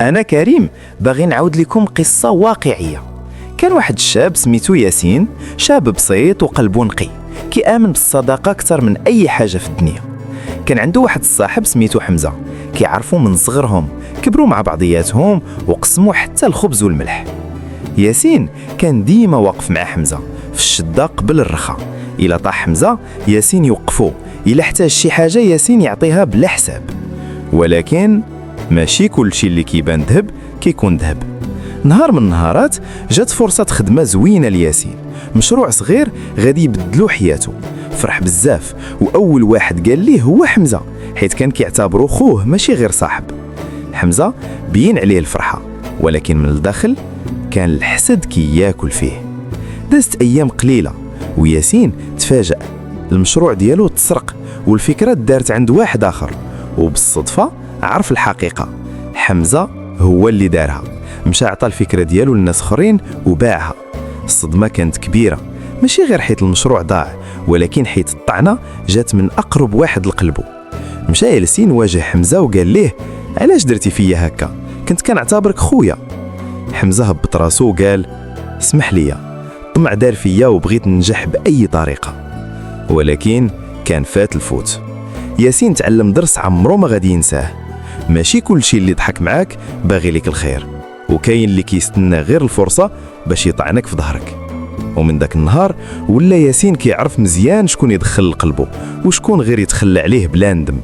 أنا كريم، باغي نعاود لكم قصة واقعية. كان واحد الشاب سميتو ياسين، شاب بسيط وقلبه نقي، كيآمن بالصداقة أكثر من أي حاجة في الدنيا. كان عنده واحد الصاحب سميتو حمزة، كيعرفوا من صغرهم، كبروا مع بعضياتهم وقسموا حتى الخبز والملح. ياسين كان ديما واقف مع حمزة في الشدة قبل الرخاء. إلا طاح حمزة ياسين يوقفو، إلا احتاج شي حاجة ياسين يعطيها بلا حساب. ولكن ماشي كل شي اللي كيبان ذهب كيكون ذهب. نهار من النهارات جات فرصة خدمة زوينة لياسين، مشروع صغير غادي يبدلو حياته. فرح بزاف، وأول واحد قال ليه هو حمزة، حيث كان كيعتبرو خوه ماشي غير صاحب. حمزة بين عليه الفرحة، ولكن من الداخل كان الحسد ياكل فيه. دازت أيام قليلة وياسين تفاجأ، المشروع ديالو تسرق والفكرة دارت عند واحد آخر، وبالصدفة عرف الحقيقة، حمزة هو اللي دارها. مشى عطى الفكرة ديالو للناس اخرين وباعها. الصدمة كانت كبيرة، ماشي غير حيت المشروع ضاع، ولكن حيت الطعنة جات من أقرب واحد لقلبه. مشى ياسين واجه حمزة وقال ليه علاش درتي فيا هكا، كنت كنعتبرك خويا. حمزة هبط راسو وقال اسمح لي، الطمع دار فيا وبغيت ننجح بأي طريقة. ولكن كان فات الفوت. ياسين تعلم درس عمرو ما غادي ينساه، ماشي كل شيء اللي ضحك معاك باغي لك الخير، وكاين اللي كيستنى غير الفرصة باش يطعنك في ظهرك. ومن داك النهار ولا ياسين كيعرف مزيان شكون يدخل لقلبه وشكون غير يتخلى عليه بلا ندم.